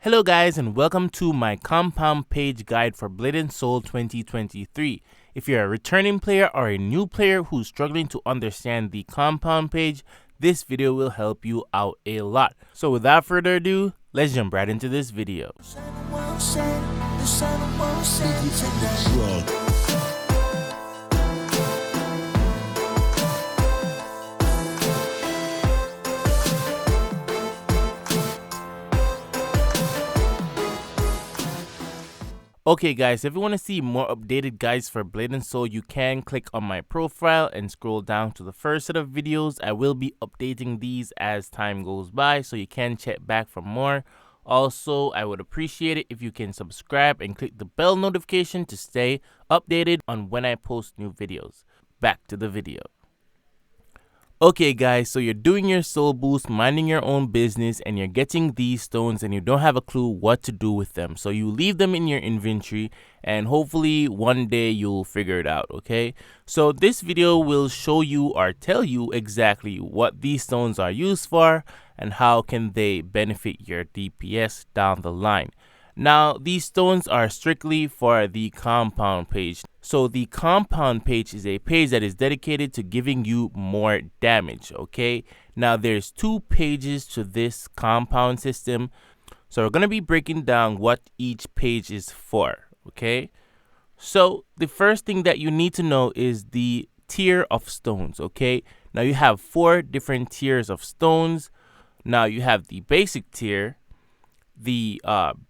Hello guys and welcome to my compound page guide for Blade and Soul 2023. If you're a returning player or a new player who's struggling to understand the compound page, this video will help you out a lot. So without further ado, let's jump right into this video. Okay guys, if you want to see more updated guides for Blade and Soul, you can click on my profile and scroll down to the first set of videos. I will be updating these as time goes by, so you can check back for more. Also, I would appreciate it if you can subscribe and click the bell notification to stay updated on when I post new videos. Back to the video. Okay guys, so you're doing your soul boost, minding your own business, and you're getting these stones and you don't have a clue what to do with them. So you leave them in your inventory and hopefully one day you'll figure it out, okay? So this video will show you or tell you exactly what these stones are used for and how can they benefit your DPS down the line. Now, these stones are strictly for the compound page. So the compound page is a page that is dedicated to giving you more damage, okay? Now, there's two pages to this compound system. So we're going to be breaking down what each page is for, okay? So the first thing that you need to know is the tier of stones, okay? Now, you have 4 different tiers of stones. Now, you have the basic tier, the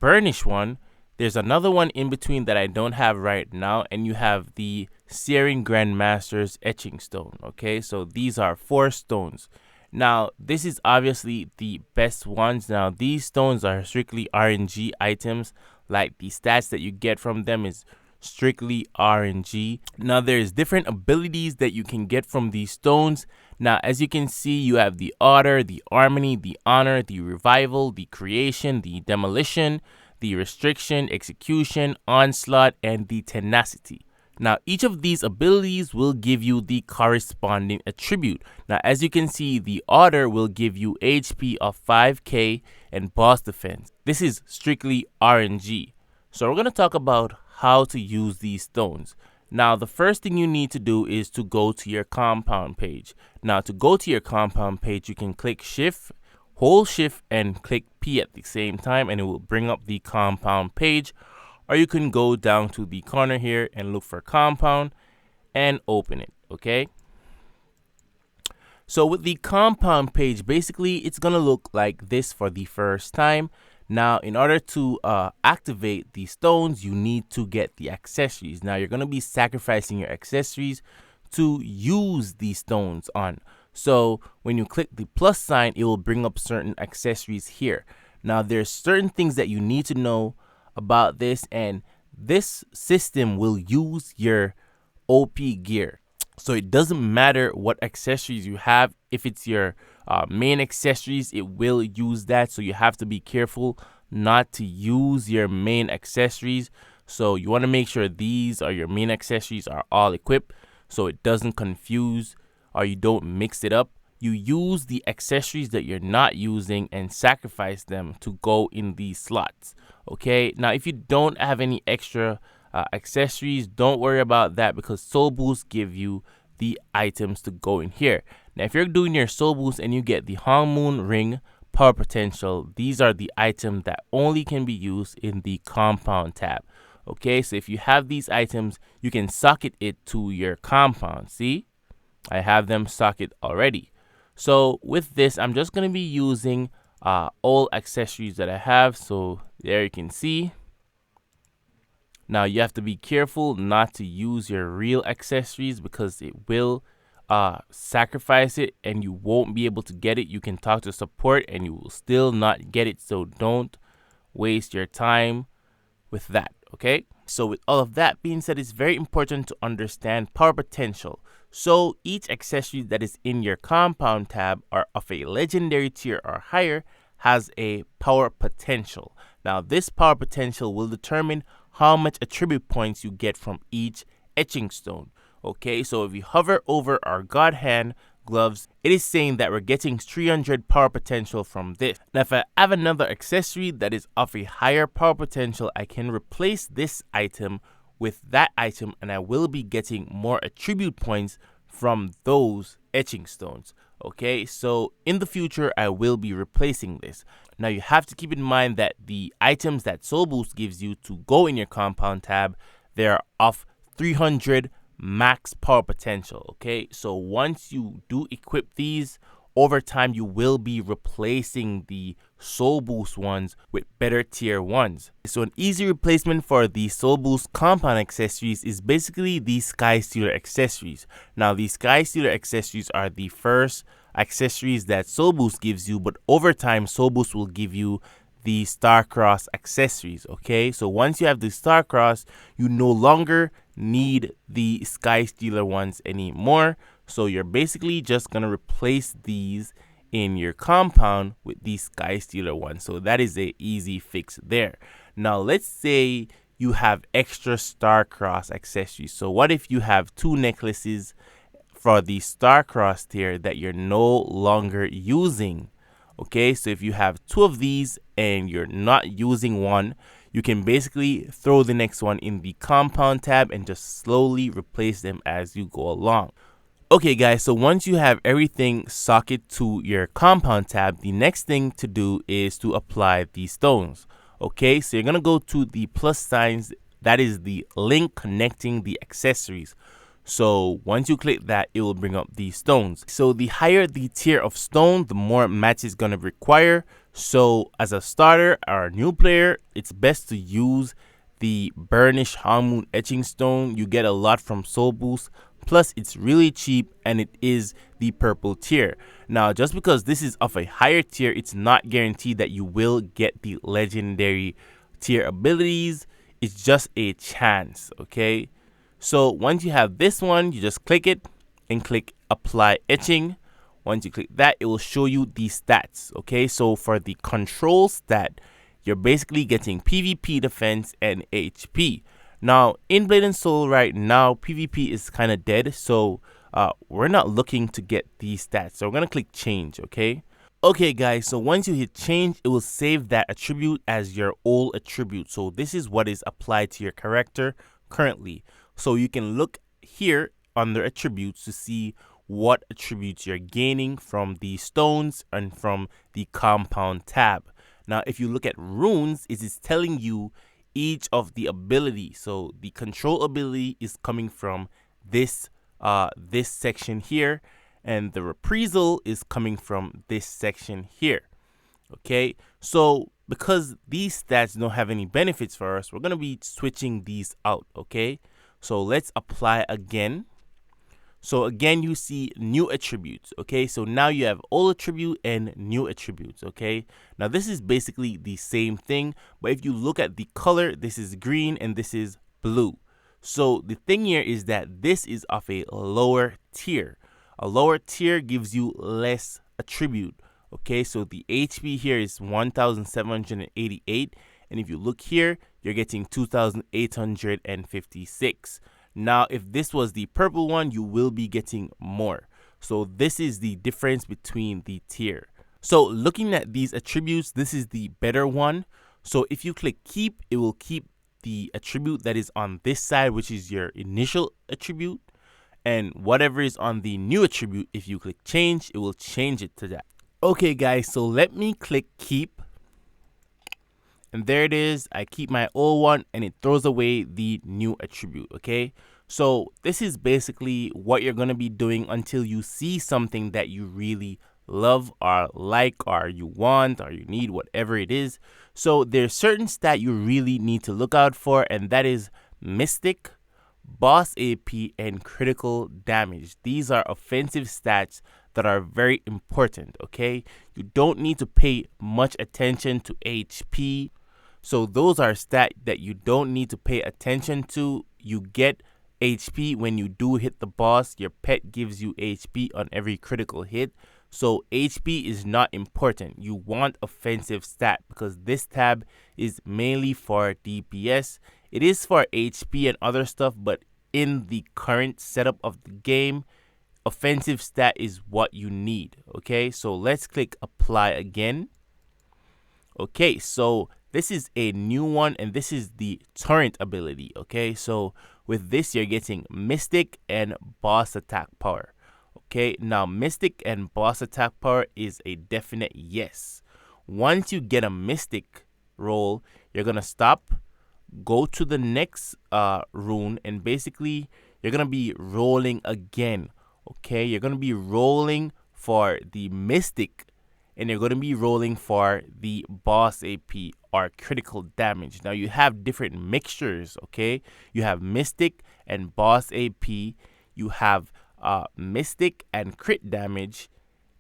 burnish one. There's another one in between that I don't have right now, and you have the Searing Grandmaster's etching stone. Okay, so these are 4 stones. Now this is obviously the best ones. Now these stones are strictly RNG items, like the stats that you get from them is strictly RNG. Now there's different abilities that you can get from these stones. Now as you can see, you have the Order, the Harmony, the Honor, the Revival, the Creation, the Demolition, the Restriction, Execution, Onslaught, and the Tenacity. Now each of these abilities will give you the corresponding attribute. Now as you can see, the Order will give you HP of 5k and boss defense. This is strictly RNG. So we're going to talk about how to use these stones. Now the first thing you need to do is to go to your compound page. Now to go to your compound page, you can click hold shift and click P at the same time and it will bring up the compound page, or you can go down to the corner here and look for compound and open it. Okay, so with the compound page, basically it's gonna look like this for the first time. Now, in order to activate the stones, you need to get the accessories. Now, you're going to be sacrificing your accessories to use these stones on. So, when you click the plus sign, it will bring up certain accessories here. Now, there's certain things that you need to know about this, and this system will use your OP gear. So, it doesn't matter what accessories you have. If it's your main accessories, it will use that, so you have to be careful not to use your main accessories. So you want to make sure these are your main accessories are all equipped, so it doesn't confuse or you don't mix it up. You use the accessories that you're not using and sacrifice them to go in these slots. Okay, now if you don't have any extra accessories, don't worry about that, because soul boosts give you the items to go in here. Now if you're doing your soul boost and you get the Hong Moon Ring, Power Potential, these are the items that only can be used in the compound tab. Okay, so if you have these items, you can socket it to your compound. See, I have them socket already. So with this, I'm just going to be using all accessories that I have. So there you can see. Now you have to be careful not to use your real accessories, because it will sacrifice it and you won't be able to get it. You can talk to support and you will still not get it, so don't waste your time with that. Okay, so with all of that being said, it's very important to understand power potential. So each accessory that is in your compound tab or of a legendary tier or higher has a power potential. Now this power potential will determine how much attribute points you get from each etching stone. Okay, so if you hover over our God Hand, gloves, it is saying that we're getting 300 power potential from this. Now if I have another accessory that is of a higher power potential, I can replace this item with that item and I will be getting more attribute points from those etching stones. Okay, so in the future I will be replacing this. Now you have to keep in mind that the items that Soul Boost gives you to go in your compound tab, they're of 300 max power potential. Okay, so once you do equip these, over time you will be replacing the Soul Boost ones with better tier ones. So an easy replacement for the Soul Boost compound accessories is basically these Sky Stealer accessories. Now these Sky Stealer accessories are the first accessories that Soul Boost gives you, but over time Soul Boost will give you the Starcross accessories. Okay, so once you have the Starcross, you no longer need the Sky Stealer ones anymore. So you're basically just gonna replace these in your compound with these Sky Stealer ones. So that is a easy fix there. Now let's say you have extra Starcross accessories. So what if you have 2 necklaces for the Starcross tier that you're no longer using? Okay, so if you have 2 of these and you're not using one, you can basically throw the next one in the compound tab and just slowly replace them as you go along. Okay guys, so once you have everything socket to your compound tab, the next thing to do is to apply the stones. Okay, so you're gonna go to the plus signs, that is the link connecting the accessories. So once you click that, it will bring up the stones. So the higher the tier of stone, the more match is gonna require. So as a starter or a new player, it's best to use the Burnish Harmoon etching stone. You get a lot from Soul Boost. Plus, it's really cheap and it is the purple tier. Now, just because this is of a higher tier, it's not guaranteed that you will get the legendary tier abilities. It's just a chance, okay? So once you have this one, you just click it and click apply etching. Once you click that, it will show you the stats, okay? So for the control stat, you're basically getting PvP defense and HP. Now, in Blade and Soul right now, PvP is kind of dead, so we're not looking to get these stats. So we're going to click change, okay? Okay, guys, so once you hit change, it will save that attribute as your old attribute. So this is what is applied to your character currently. So you can look here under attributes to see what attributes you're gaining from the stones and from the compound tab. Now, if you look at runes, it is telling you each of the ability. So the control ability is coming from this this section here, and the reprisal is coming from this section here. Okay, so because these stats don't have any benefits for us, we're going to be switching these out. Okay, so let's apply again. So again, you see new attributes. Okay, so now you have old attribute and new attributes. Okay, now this is basically the same thing, but if you look at the color, this is green and this is blue. So the thing here is that this is of a lower tier. A lower tier gives you less attribute. Okay, so the HP here is 1,788, and if you look here, you're getting 2,856. Now, if this was the purple one, you will be getting more. So this is the difference between the tier. So looking at these attributes, this is the better one. So if you click keep, it will keep the attribute that is on this side, which is your initial attribute. And whatever is on the new attribute, if you click change, it will change it to that. Okay, guys, so let me click keep. And there it is. I keep my old one and it throws away the new attribute. Okay, so this is basically what you're going to be doing until you see something that you really love or like or you want or you need, whatever it is. So there's certain stat you really need to look out for, and that is Mystic, Boss AP, and critical damage. These are offensive stats that are very important. Okay, you don't need to pay much attention to HP. So those are stats that you don't need to pay attention to. You get HP when you do hit the boss. Your pet gives you HP on every critical hit. So HP is not important. You want offensive stat because this tab is mainly for DPS. It is for HP and other stuff, but in the current setup of the game, offensive stat is what you need. Okay, so let's click apply again. Okay, so this is a new one, and this is the torrent ability. Okay, so with this, you're getting Mystic and Boss Attack Power. Okay, now Mystic and Boss Attack Power is a definite yes. Once you get a Mystic roll, you're gonna stop, go to the next rune, and basically you're gonna be rolling again. Okay, you're gonna be rolling for the Mystic, and you're going to be rolling for the boss AP or critical damage. Now you have different mixtures, okay? You have Mystic and boss AP, you have Mystic and crit damage,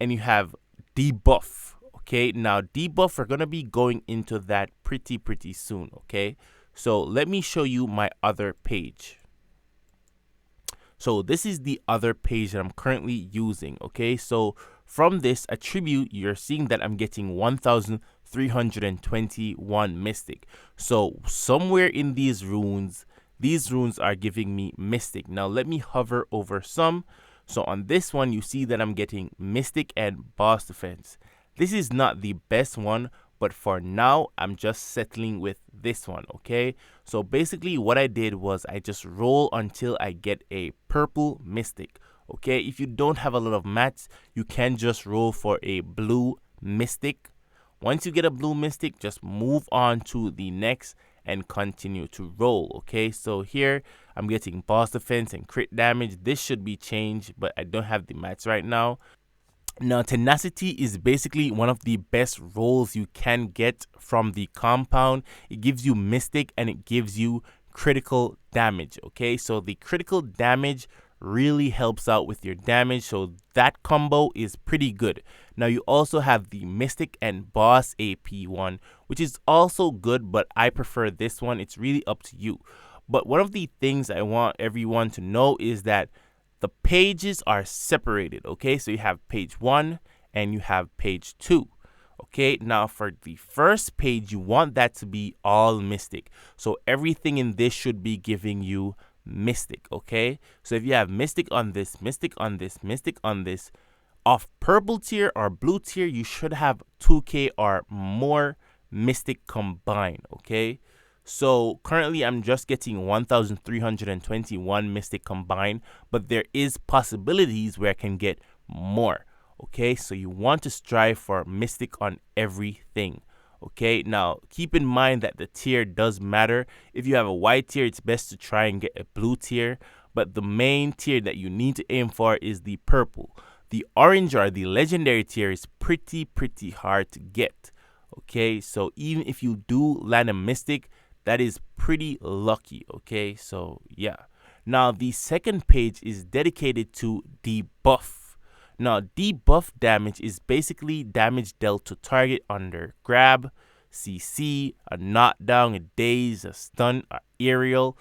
and you have debuff, okay? Now debuff, we're going to be going into that pretty soon, okay? So let me show you my other page. So this is the other page that I'm currently using, okay? So from this attribute, you're seeing that I'm getting 1,321 Mystic. So somewhere in these runes are giving me Mystic. Now let me hover over some. So on this one, you see that I'm getting Mystic and Boss Defense. This is not the best one, but for now, I'm just settling with this one, okay? So basically what I did was I just roll until I get a purple Mystic, okay? If you don't have a lot of mats, you can just roll for a blue Mystic. Once you get a blue Mystic, just move on to the next and continue to roll, okay? So here, I'm getting boss defense and crit damage. This should be changed, but I don't have the mats right now. Now, tenacity is basically one of the best rolls you can get from the compound. It gives you Mystic and it gives you critical damage, okay? So the critical damage really helps out with your damage, so that combo is pretty good. Now, you also have the Mystic and Boss AP one, which is also good, but I prefer this one. It's really up to you. But one of the things I want everyone to know is that the pages are separated, okay? So you have page 1 and you have page 2, okay? Now for the first page, you want that to be all Mystic. So everything in this should be giving you Mystic, okay? So if you have Mystic on this, Mystic on this, Mystic on this, off purple tier or blue tier, you should have 2k or more Mystic combined, okay? So currently I'm just getting 1,321 Mystic combined, but there is possibilities where I can get more, okay? So you want to strive for Mystic on everything, okay? Now keep in mind that the tier does matter. If you have a white tier, it's best to try and get a blue tier, but the main tier that you need to aim for is the purple. The orange or the legendary tier is pretty hard to get, okay? So even if you do land a Mystic, that is pretty lucky, okay? So yeah. Now the second page is dedicated to debuff. Now debuff damage is basically damage dealt to target under grab, CC, a knockdown, a daze, a stun, a aerial.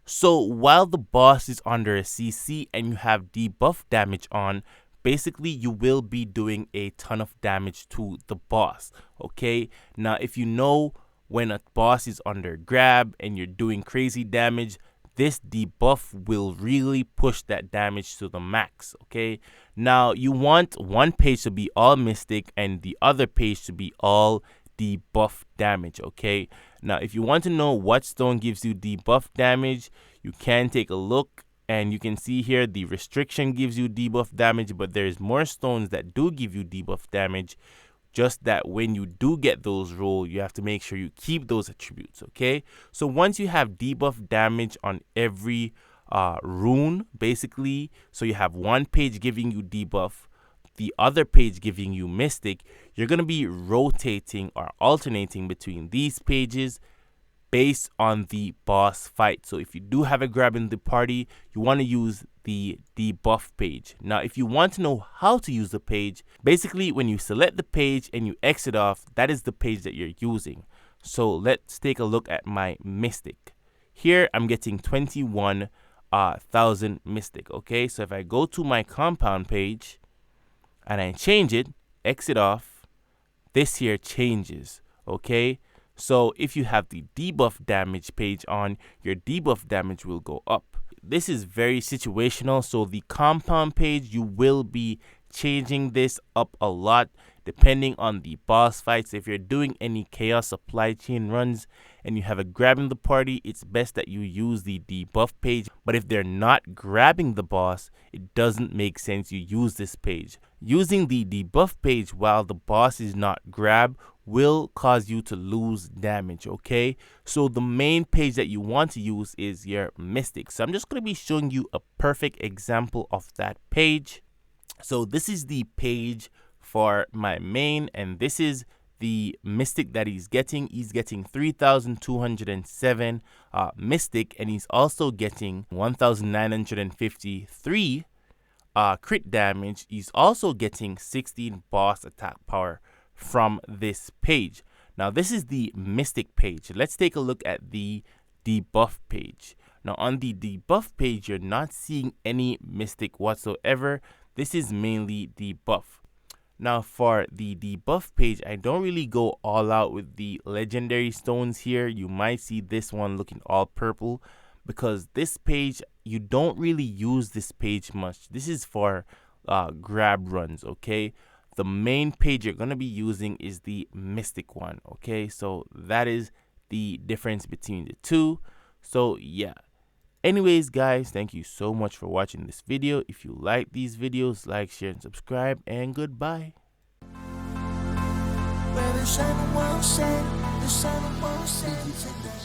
So while the boss is under a CC and you have debuff damage on, basically you will be doing a ton of damage to the boss, okay? Now if you know when a boss is under grab and you're doing crazy damage, this debuff will really push that damage to the max, okay? Now, you want one page to be all Mystic and the other page to be all debuff damage, okay? Now, if you want to know what stone gives you debuff damage, you can take a look and you can see here the restriction gives you debuff damage, but there's more stones that do give you debuff damage. Just that when you do get those roll, you have to make sure you keep those attributes, okay? So once you have debuff damage on every rune, basically, so you have one page giving you debuff, the other page giving you Mystic, you're going to be rotating or alternating between these pages based on the boss fight. So if you do have a grab in the party, you want to use the debuff page. Now, if you want to know how to use the page, basically when you select the page and you exit off, that is the page that you're using. So let's take a look at my Mystic. Here, I'm getting 21,000 Mystic, okay? So if I go to my compound page and I change it, exit off, this here changes, okay? So if you have the debuff damage page on, your debuff damage will go up. this is very situational. So the compound page, you will be changing this up a lot depending on the boss fights. If you're doing any chaos supply chain runs and you have a grabbing the party, it's best that you use the debuff page. But if they're not grabbing the boss, it doesn't make sense you use this page. Using the debuff page while the boss is not grabbed will cause you to lose damage, okay? So the main page that you want to use is your Mystic. So I'm just going to be showing you a perfect example of that page. So this is the page for my main, and this is the Mystic that he's getting. He's getting 3,207 Mystic, and he's also getting 1,953 crit damage. He's also getting 16 boss attack power from this page. Now this is the Mystic page. Let's take a look at the debuff page. Now on the debuff page, you're not seeing any Mystic whatsoever. This is mainly debuff. Now for the debuff page, I don't really go all out with the legendary stones here. You might see this one looking all purple because this page, you don't really use this page much. This is for grab runs, okay? The main page you're going to be using is the Mystic one, okay? So that is the difference between the two. So yeah. Anyways, guys, thank you so much for watching this video. If you like these videos, like, share, and subscribe, and goodbye. Where the sun won't set, the sun won't set today.